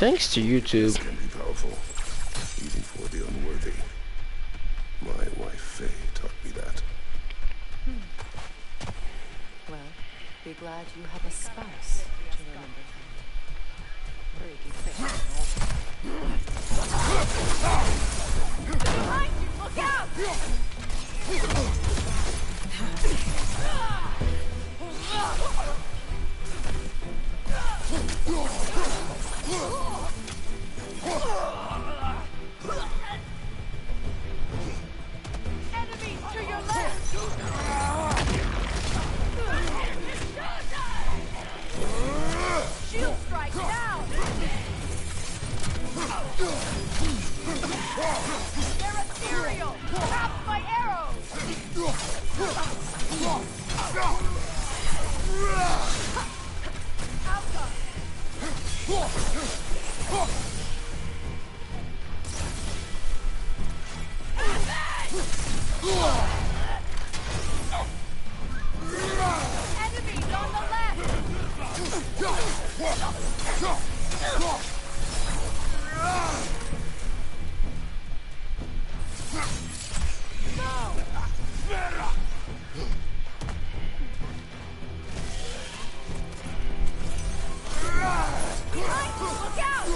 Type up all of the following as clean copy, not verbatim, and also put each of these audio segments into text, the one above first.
Thanks to YouTube. This can be powerful, even for the unworthy. My wife Faye taught me that. Well, be glad you have a spouse to remember from. Freaky thing. Behind you! Look out! Enemy to your left! Shield strike now! They're ethereal! Trapped by arrows! Alpha! Enemies on the left! Behind you! Look out!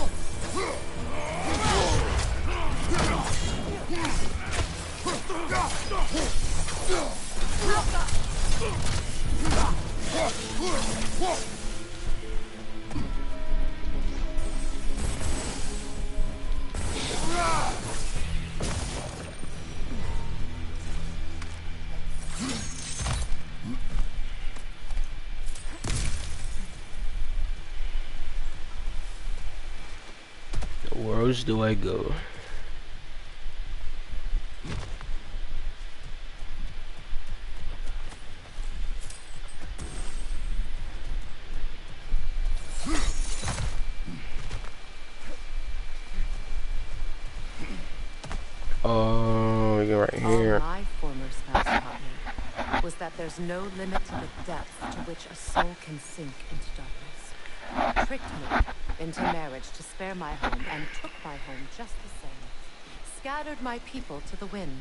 Where else do I go? Oh, you're right here. All my former spouse taught me was that there's no limit to the depth to which a soul can sink into darkness. Tricked me into marriage to spare my home and took my home just the same. Scattered my people to the wind.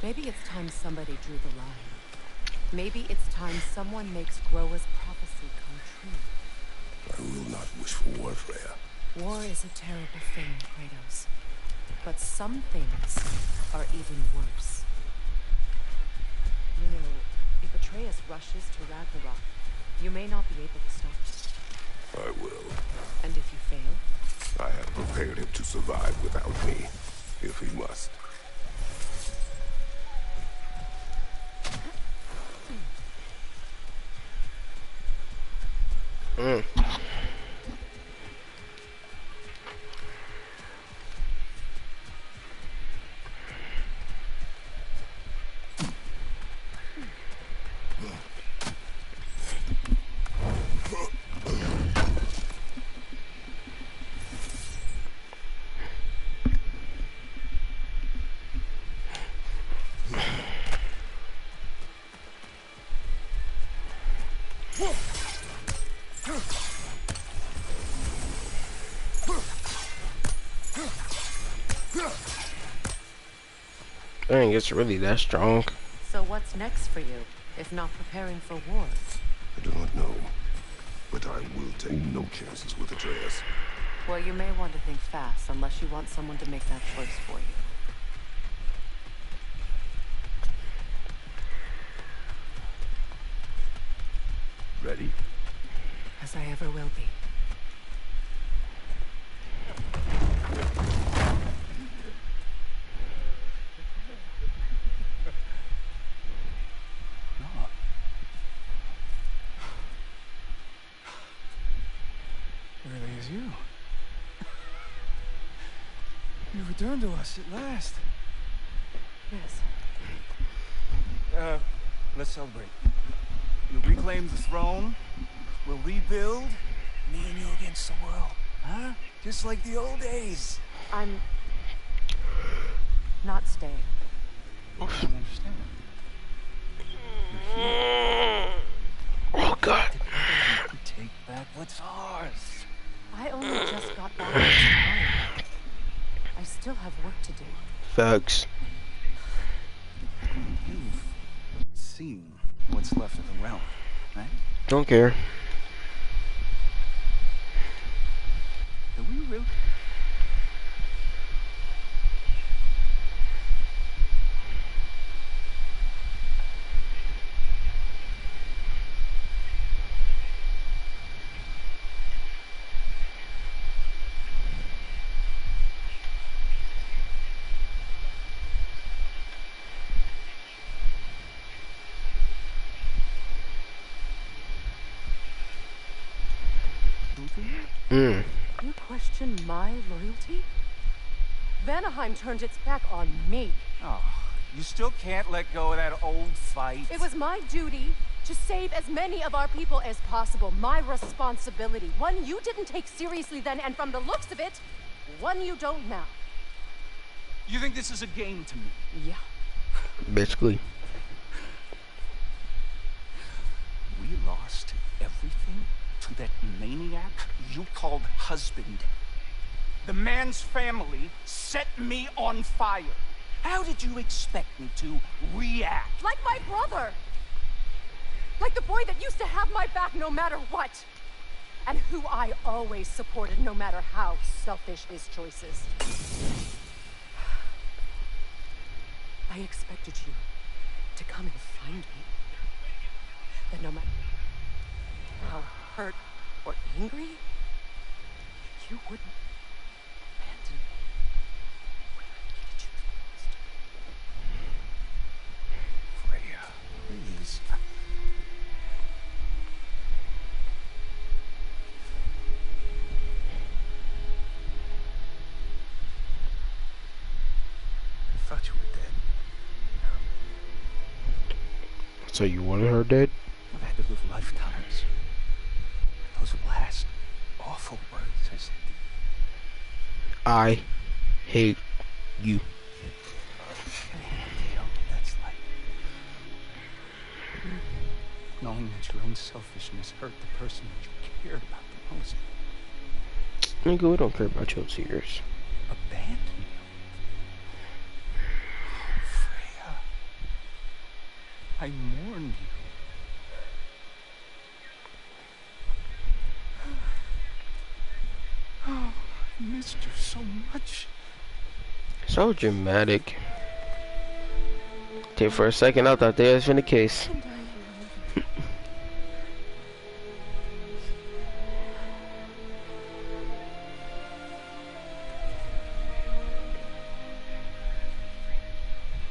Maybe it's time somebody drew the line. Maybe it's time someone makes Groa's prophecy come true. I will not wish for war, Freya. War is a terrible thing, Kratos. But some things are even worse. You know, if Atreus rushes to Ragnarok, you may not be able to stop him. I will. And if you fail? I have prepared him to survive without me, if he must. Dang, it's really that strong. So what's next for you, if not preparing for war? I do not know, but I will take no chances with Atreus. Well, you may want to think fast, unless you want someone to make that choice for you. Ready? As I ever will be. Really is you. You returned to us at last. Yes. Let's celebrate. You reclaim the throne. We'll rebuild. Me and you against the world. Huh? Just like the old days. I'm not staying. I don't understand. You're here. Oh God. To take back what's ours. I only just got back this time. I still have work to do. Facts. You've seen what's left of the realm, right? Don't care. Do we really? Mm. You question my loyalty? Vanaheim turned its back on me. Oh, you still can't let go of that old fight? It was my duty to save as many of our people as possible. My responsibility. One you didn't take seriously then, and from the looks of it, one you don't now. You think this is a game to me? Yeah. Basically. We lost everything to that maniac you called husband. The man's family set me on fire. How did you expect me to react? Like my brother! Like the boy that used to have my back no matter what! And who I always supported no matter how selfish his choices. I expected you to come and find me. That no matter how hurt or angry, you wouldn't abandon me when I needed you the most. Freya, please. I thought you were dead. So you wanted her dead? I've had to live lifetimes. Those last awful words I said to you. I hate you. I had no idea what that's like. Knowing that your own selfishness hurt the person that you cared about the most. Nigga, we don't care about your tears. Abandon you. Oh, Freya. I mourn you. Oh, I missed you so much. So dramatic. Take for a second, I thought that was in the case.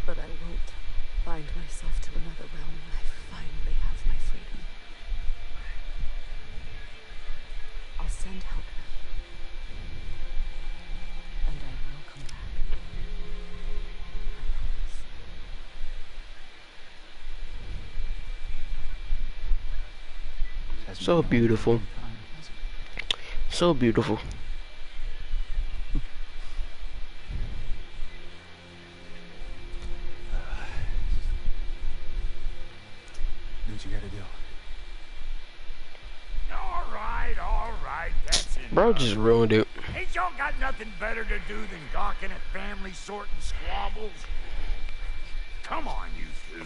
But I won't bind myself to another realm when I finally have my freedom. I'll send help then. And I will come back. I promise. So beautiful. So beautiful. Do what you gotta do. All right, that's enough. Bro just ruined it. Ain't y'all got nothing better to do than gawking at family sorting squabbles? Come on, you two.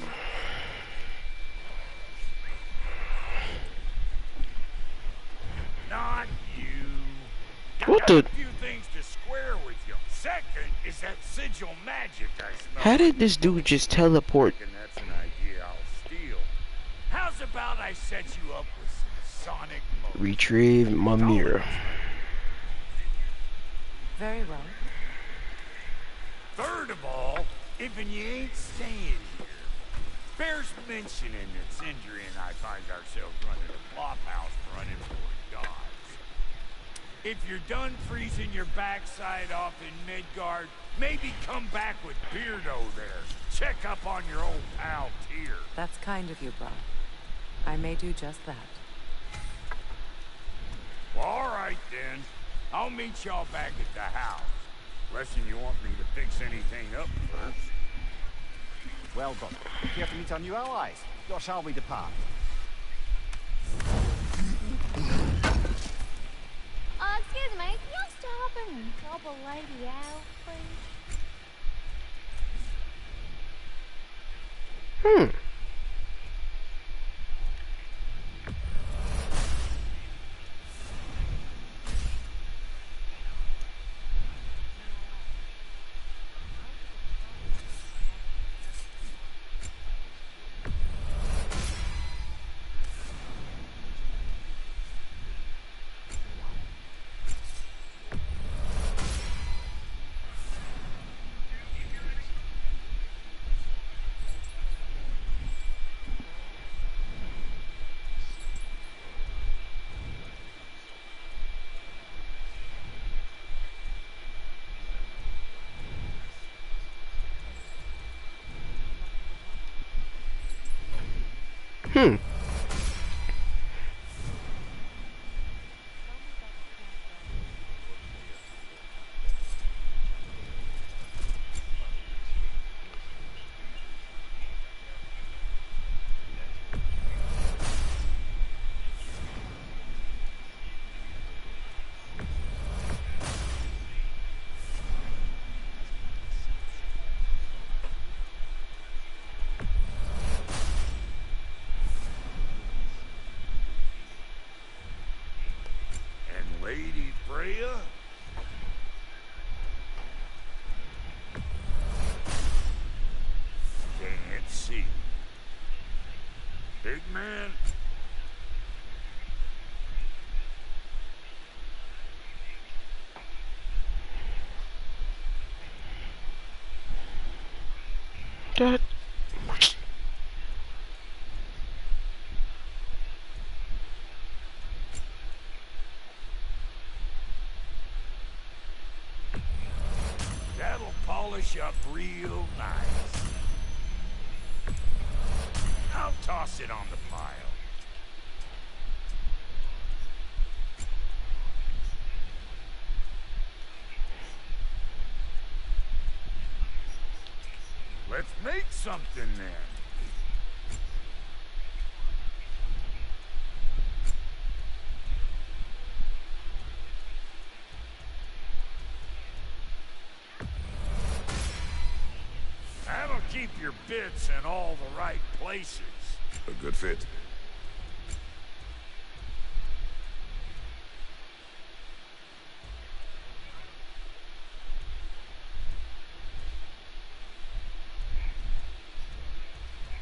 Not you. What Got the- a few things to square with you. Second is that sigil magic I smell. How did this dude just teleport? And that's an idea I'll steal. How's about I set you up with some sonic motion? Retrieve my mirror. Very well. Third of all, if you ain't staying here, bears mentioning that Sindri and I find ourselves running a flop house for unemployed gods. If you're done freezing your backside off in Midgard, maybe come back with Beardo there. Check up on your old pal Tyr. That's kind of you, bro. I may do just that. Well, all right then. I'll meet y'all back at the house. Unless you want me to fix anything up first. Well done. Here to meet our new allies. Or shall we depart? help a lady out, please? Hmm. Hmm. And Lady Freya? Can't see. Big man? That. That'll polish up real nice. I'll toss it on the pile. Let's make something then. That'll keep your bits in all the right places. A good fit.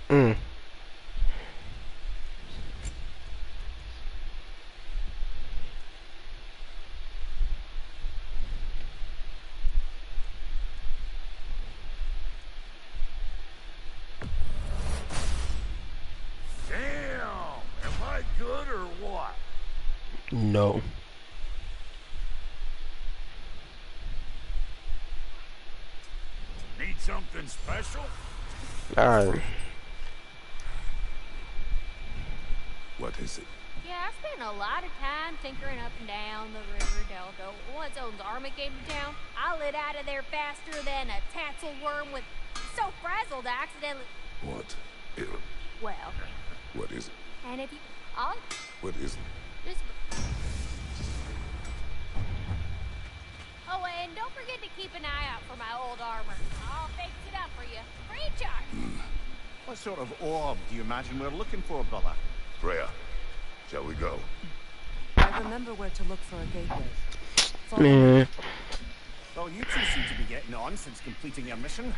Hmm. Damn! Am I good or what? No. Need something special? Alright. What is it? Yeah, I spent a lot of time tinkering up and down the river Delta. Once Odin's army came to town, I lit out of there faster than a tassel worm with so frazzled I accidentally. What? Well, What is it? and if you, I'll What is it? just. Oh, and don't forget to keep an eye out for my old armor. I'll fix it up for you. Free of charge. What sort of orb do you imagine we're looking for, brother? Freya, shall we go? I remember where to look for a gateway. Follow me. Man. Well, you two seem to be getting on since completing your mission.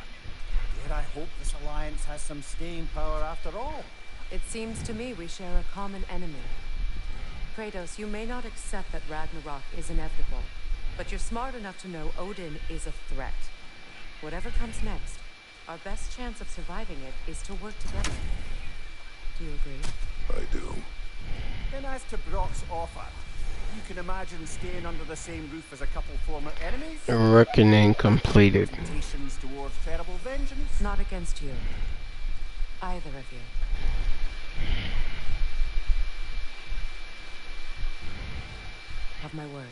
Dare I hope this alliance has some staying power after all? It seems to me we share a common enemy. Kratos, you may not accept that Ragnarok is inevitable, but you're smart enough to know Odin is a threat. Whatever comes next, our best chance of surviving it is to work together. Do you agree? I do. Then as to Brock's offer, you can imagine staying under the same roof as a couple former enemies? Reckoning completed. Temptations towards terrible vengeance? Not against you. Either of you. Have my word.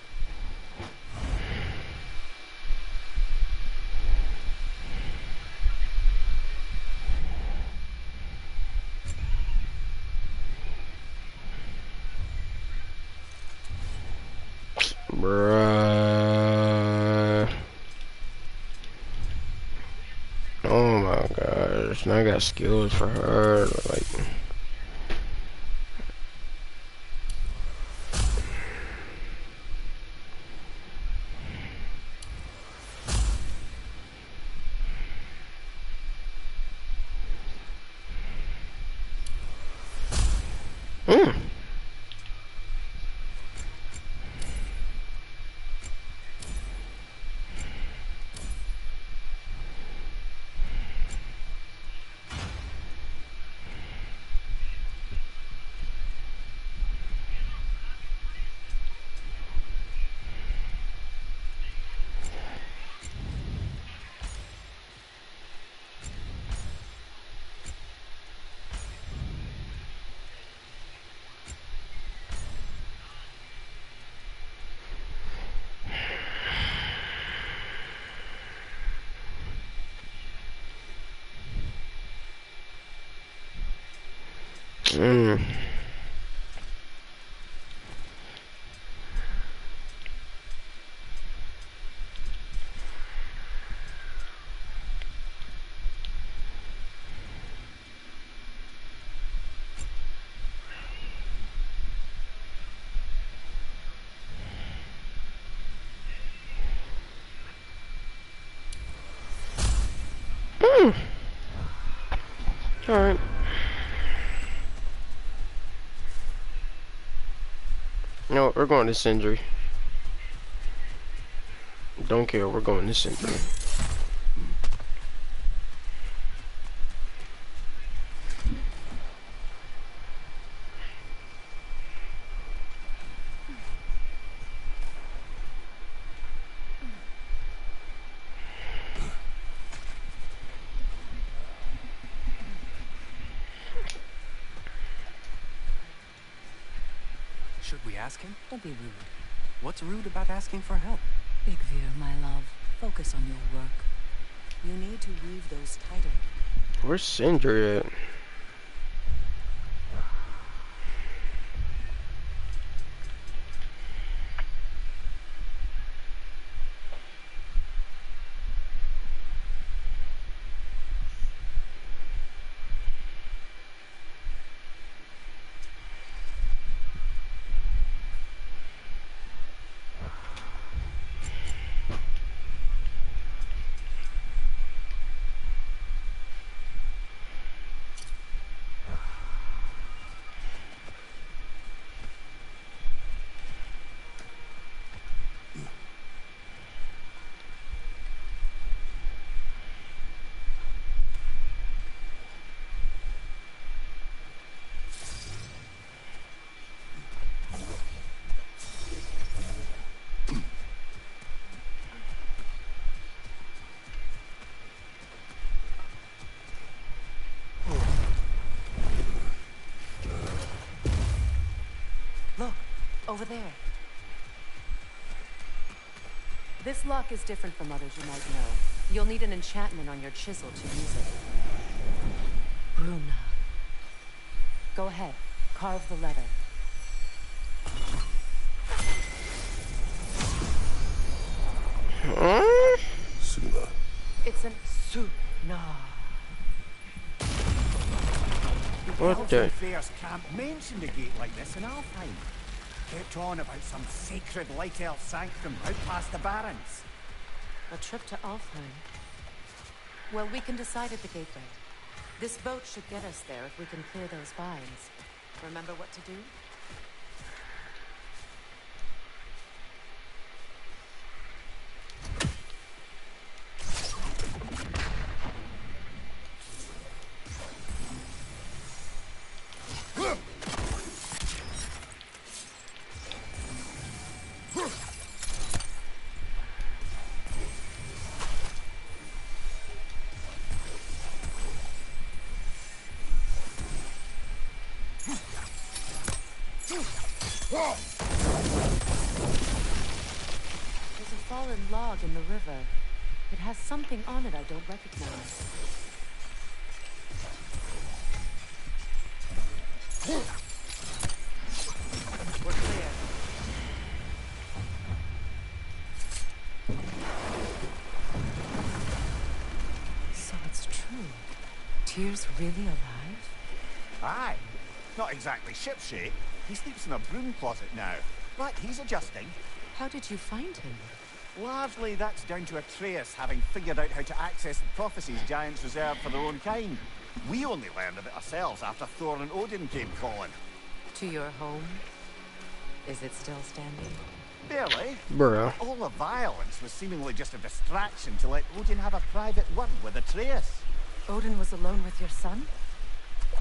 Bruh. others, and I got skills for her. Like, mm. Mm. Mm. All right. No, we're going to Sindri. Don't care. We're going to Sindri. Should we ask him? Don't be rude. What's rude about asking for help? Big Veer, my love. Focus on your work. You need to weave those tighter. Where's Sindri at? Look, over there. This lock is different from others you might know. You'll need an enchantment on your chisel to use it. Bruna. Go ahead, carve the letter. Suna. It's an Suna. What the? Affairs can't mention the gate like this in Alfheim. Kept on about some sacred light elf sanctum out past the barons. A trip to Alfheim. Well, we can decide at the gateway. This boat should get us there if we can clear those vines. Remember what to do? There's a fallen log in the river. It has something on it I don't recognize. We're clear. So it's true. Tyr's really alive? Aye. Not exactly shipshape. He sleeps in a broom closet now. But he's adjusting. How did you find him? Largely, that's down to Atreus having figured out how to access the prophecies giants reserved for their own kind. We only learned of it ourselves after Thor and Odin came calling. To your home? Is it still standing? Barely. Bruh. All the violence was seemingly just a distraction to let Odin have a private word with Atreus. Odin was alone with your son?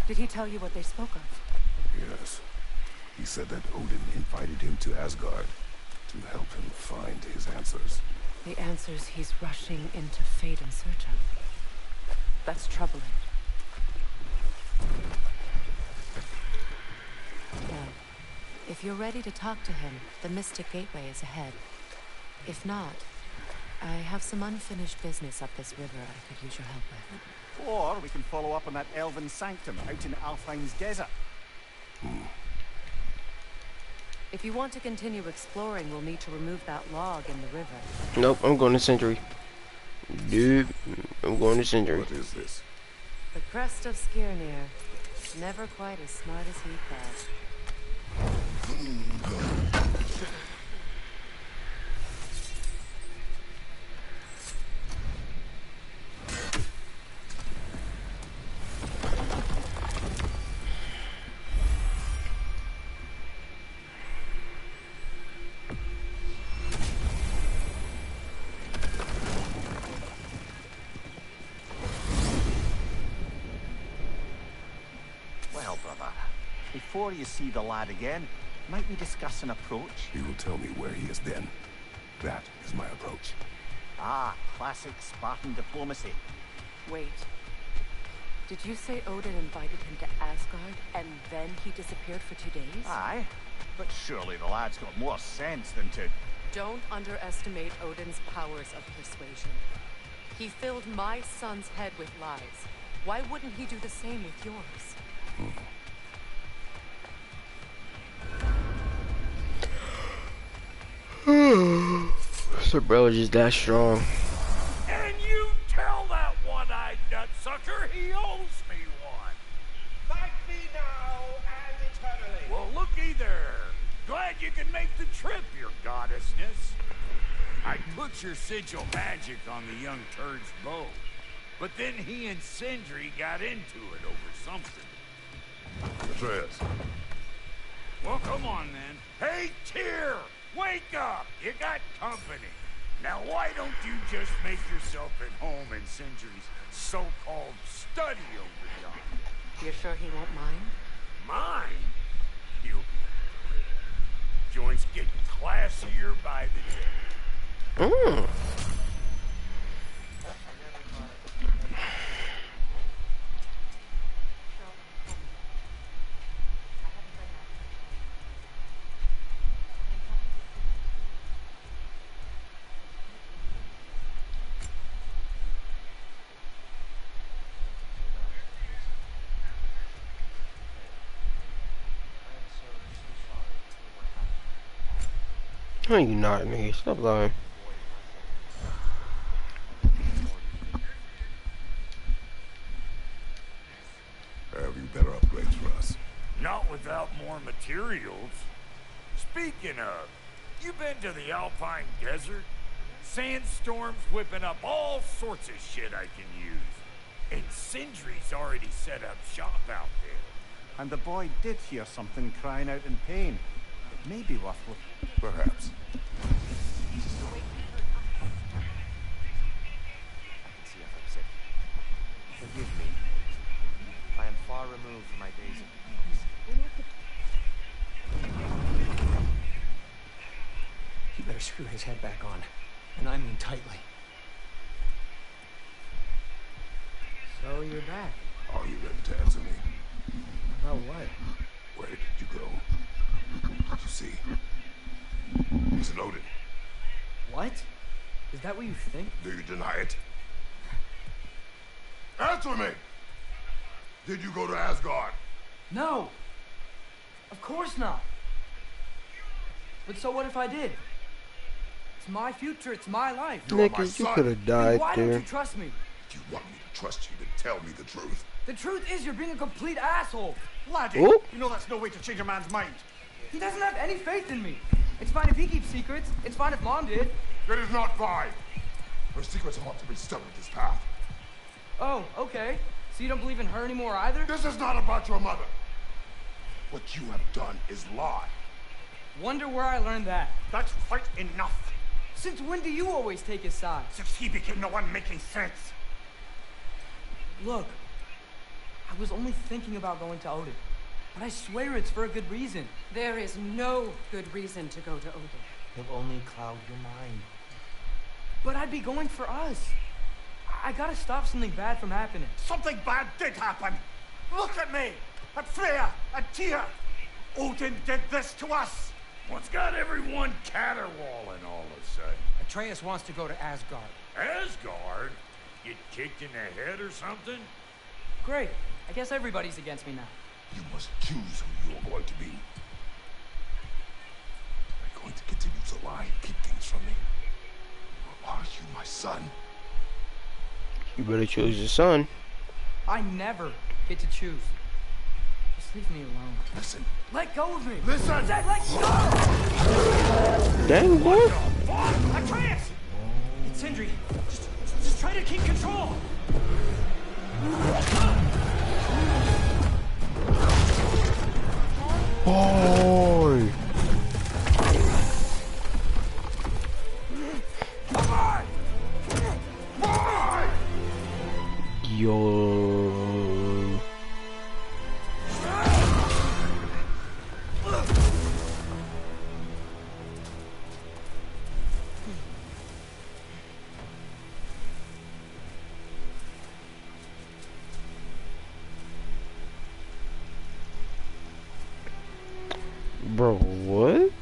Did he tell you what they spoke of? Yes. He said that Odin invited him to Asgard to help him find his answers. The answers he's rushing into fate in search of. That's troubling. Well, if you're ready to talk to him, the Mystic Gateway is ahead. If not, I have some unfinished business up this river I could use your help with. Or we can follow up on that elven sanctum out in Alfheim's desert. If you want to continue exploring, we'll need to remove that log in the river. Nope, I'm going to Sindri. Dude, I'm going to Sindri. What is this? The crest of Skirnir. Never quite as smart as he thought. Well, brother, before you see the lad again, might we discuss an approach? He will tell me where he has been. That is my approach. Ah, classic Spartan diplomacy. Wait. Did you say Odin invited him to Asgard, and then he disappeared for 2 days? Aye, but surely the lad's got more sense than to... Don't underestimate Odin's powers of persuasion. He filled my son's head with lies. Why wouldn't he do the same with yours? So bro just that strong. And you tell that one-eyed nutsucker he owes me one. Thank me now and eternally. Well, looky there. Glad you can make the trip, your goddessness. I put your sigil magic on the young turd's bow, but then he and Sindri got into it over something. Atreus. Well, come on then. Hey, Tyr! Wake up! You got company. Now, why don't you just make yourself at home in Sindri's so-called study over yonder? You're sure he won't mind? Mine? You'll be... Joint's getting classier by the day. No, you not, nigga. Stop lying. Have you better upgrades for us? Not without more materials. Speaking of, you been to the Alpine Desert? Sandstorms whipping up all sorts of shit I can use. And Sindri's already set up shop out there. And the boy did hear something crying out in pain. It may be worth looking. Perhaps. See if I'm sick. Forgive me. I am far removed from my days of peace. You better screw his head back on. And I mean tightly. So you're back. Are you ready to answer me? About what? Where did you go? Did you see? Was it Odin? What? Is that what you think? Do you deny it? Answer me! Did you go to Asgard? No! Of course not! But so what if I did? It's my future, it's my life. You are my Nigga, you son. could have Then died why don't there. you trust me? If you want me to trust you, then tell me the truth. The truth is you're being a complete asshole. Laddie, Ooh. you know that's no way to change a man's mind. He doesn't have any faith in me. It's fine if he keeps secrets. It's fine if Mom did. It is not fine. Her secrets ought to be stubborn this path. Oh, okay. So you don't believe in her anymore either? This is not about your mother. What you have done is lie. Wonder where I learned that. That's quite enough. Since when do you always take his side? Since he became the one making sense. Look, I was only thinking about going to Odin. But I swear it's for a good reason. There is no good reason to go to Odin. He'll only cloud your mind. But I'd be going for us. I gotta stop something bad from happening. Something bad did happen. Look at me, at Freya, at Tyr. Odin did this to us. What's got everyone caterwauling all of a sudden? Atreus wants to go to Asgard. Asgard? Get kicked in the head or something? Great. I guess everybody's against me now. You must choose who you are going to be. Are you going to continue to lie and keep things from me? Or are you my son? You better choose your son. I never get to choose. Just leave me alone. Listen. Let go of me. Listen! I said let go! Dang, boy. Atreus! It's Sindri. Just try to keep control. Boy. Yo. Bro, what?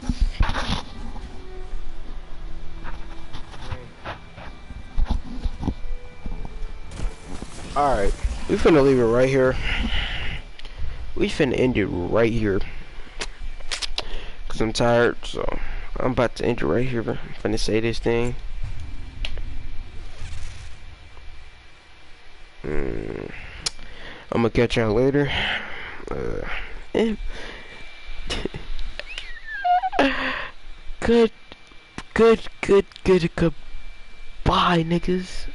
Alright, we finna leave it right here. We finna end it right here. Cause I'm tired, so I'm about to end it right here. I'm finna say this thing. I'm gonna catch y'all later. Goodbye, niggas.